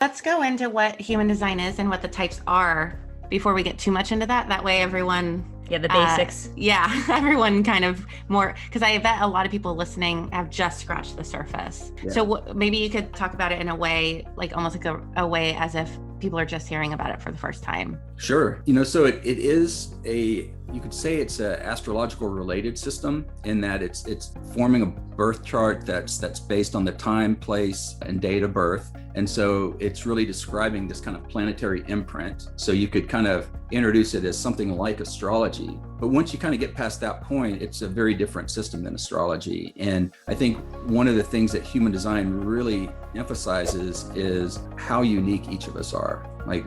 Let's go into what human design is and what the types are before we get too much into that. That way everyone the basics. Everyone kind of more, because I bet a lot of people listening have just scratched the surface. Yeah. So maybe you could talk about it in a way, like almost like a way as if people are just hearing about it for the first time. Sure. So it is you could say it's an astrological related system in that it's forming a birth chart that's based on the time, place, and date of birth. And so it's really describing this kind of planetary imprint. So you could kind of introduce it as something like astrology. But once you kind of get past that point, it's a very different system than astrology. And I think one of the things that human design really emphasizes is how unique each of us are. Like,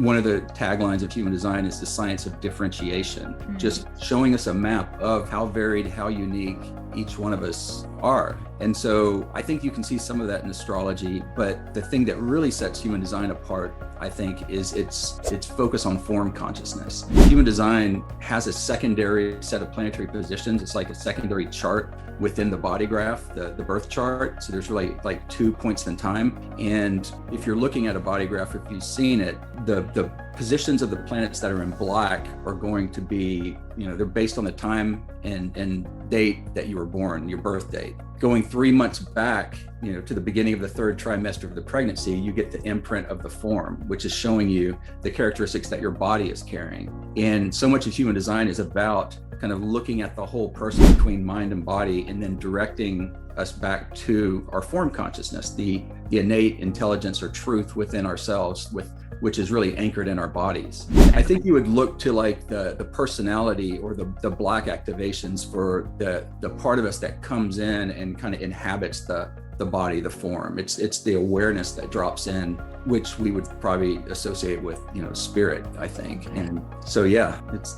one of the taglines of human design is the science of differentiation, just showing us a map of how varied, how unique each one of us are. And so I think you can see some of that in astrology, but the thing that really sets human design apart, I think, is its focus on form consciousness. Human design has a secondary set of planetary positions. It's like a secondary chart within the body graph, the birth chart. So there's really like 2 points in time. And if you're looking at a body graph, if you've seen it, the positions of the planets that are in black are going to be, they're based on the time and date that you were born, your birth date. Going 3 months back, to the beginning of the third trimester of the pregnancy, you get the imprint of the form, which is showing you the characteristics that your body is carrying. And so much of human design is about kind of looking at the whole person between mind and body and then directing us back to our form consciousness, the innate intelligence or truth within ourselves, which is really anchored in our bodies. I think you would look to like the personality or the black activations for the part of us that comes in and kind of inhabits the body, the form. It's the awareness that drops in, which we would probably associate with, spirit, I think. And so,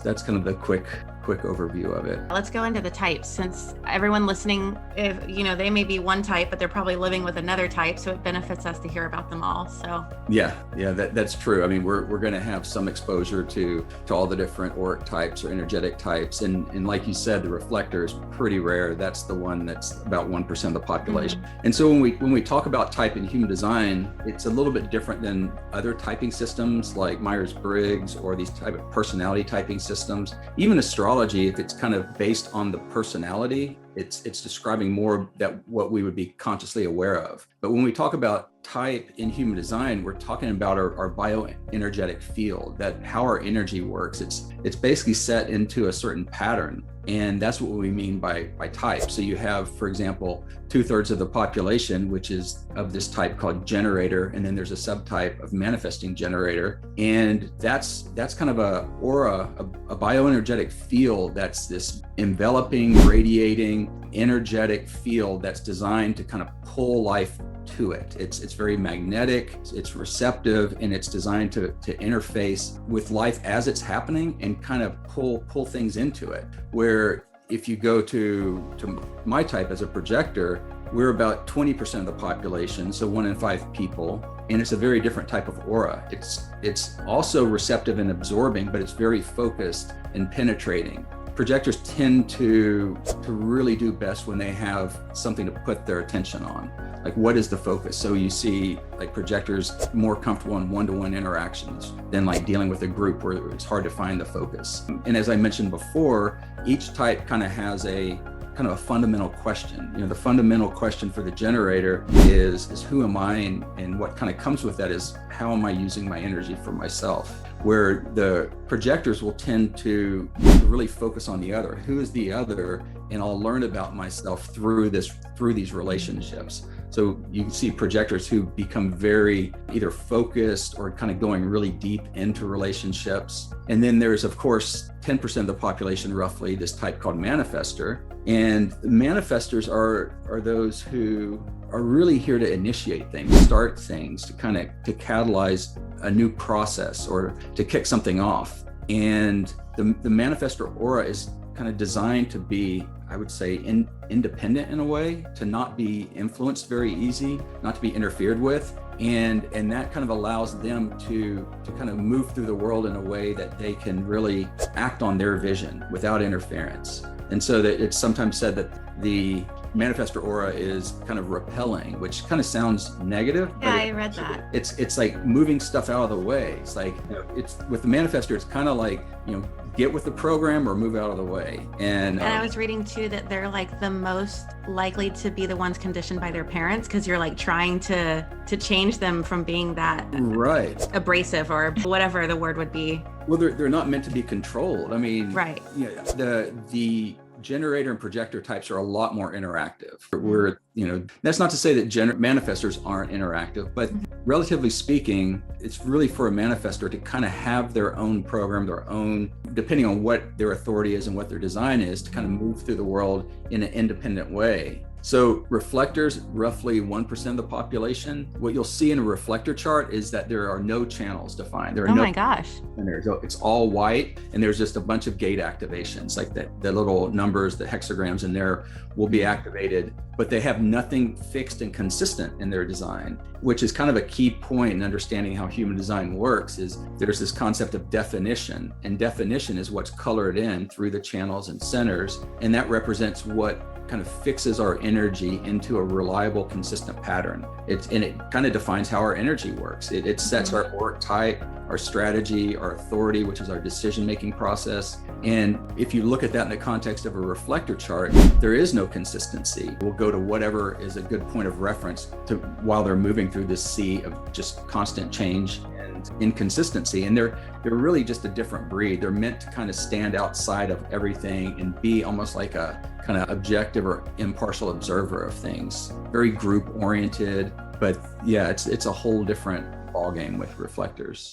that's kind of the quick overview of it. Let's go into the types, since everyone listening, if they may be one type, but they're probably living with another type, so it benefits us to hear about them all. So that's true. I mean, we're going to have some exposure to all the different auric types or energetic types, and like you said, the reflector is pretty rare. That's the one that's about 1% of the population. And so when we talk about type in human design, it's a little bit different than other typing systems like Myers-Briggs or these type of personality typing systems. Even astrology, if it's kind of based on the personality, it's describing more that what we would be consciously aware of. But when we talk about type in human design, we're talking about our bioenergetic field, that how our energy works. It's basically set into a certain pattern. And that's what we mean by type. So you have, for example, 2/3 of the population, which is of this type called generator. And then there's a subtype of manifesting generator. And that's kind of a aura, a bioenergetic field that's this enveloping, radiating, energetic field that's designed to kind of pull life to it. It's very magnetic, it's receptive, and it's designed to interface with life as it's happening and kind of pull things into it. Where if you go to my type as a projector, we're about 20% of the population, so 1 in 5 people, and it's a very different type of aura. It's also receptive and absorbing, but it's very focused and penetrating. Projectors tend to really do best when they have something to put their attention on. Like, what is the focus? So you see like projectors more comfortable in one-to-one interactions than like dealing with a group where it's hard to find the focus. And as I mentioned before, each type kind of has a kind of a fundamental question. The fundamental question for the generator is who am I? And what kind of comes with that is how am I using my energy for myself? Where the projectors will tend to really focus on the other. Who is the other? And I'll learn about myself through these relationships. So you can see projectors who become very either focused or kind of going really deep into relationships. And then there's, of course, 10% of the population, roughly, this type called manifester. And manifestors are those who are really here to initiate things, start things, to catalyze a new process or to kick something off. And the manifestor aura is kind of designed to be, I would say, independent in a way, to not be influenced very easy, not to be interfered with. And that kind of allows them to kind of move through the world in a way that they can really act on their vision without interference. And so that it's sometimes said that the manifestor aura is kind of repelling, which kind of sounds negative. Yeah, I read that. It's like moving stuff out of the way. It's like, it's with the manifestor, it's kind of like, get with the program or move out of the way. And I was reading too that they're like the most likely to be the ones conditioned by their parents, because you're like trying to change them from being that right abrasive or whatever the word would be. Well, they're not meant to be controlled. I mean, right. The generator and projector types are a lot more interactive. We're, that's not to say that manifestors aren't interactive, but relatively speaking, it's really for a manifestor to kind of have their own program, their own, depending on what their authority is and what their design is, to kind of move through the world in an independent way. So reflectors, roughly 1% of the population. What you'll see in a reflector chart is that there are no channels defined. There are my gosh. And it's all white, and there's just a bunch of gate activations, like the little numbers, the hexagrams in there will be activated, but they have nothing fixed and consistent in their design, which is kind of a key point in understanding how human design works. Is there's this concept of definition, and definition is what's colored in through the channels and centers, and that represents what kind of fixes our energy into a reliable, consistent pattern. It kind of defines how our energy works. It sets our work type, our strategy, our authority, which is our decision-making process. And if you look at that in the context of a reflector chart, there is no consistency. We'll go to whatever is a good point of reference to while they're moving through this sea of just constant change and inconsistency. And they're really just a different breed. They're meant to kind of stand outside of everything and be almost like a kind of objective or impartial observer of things. Very group oriented, but yeah, it's a whole different ballgame with reflectors.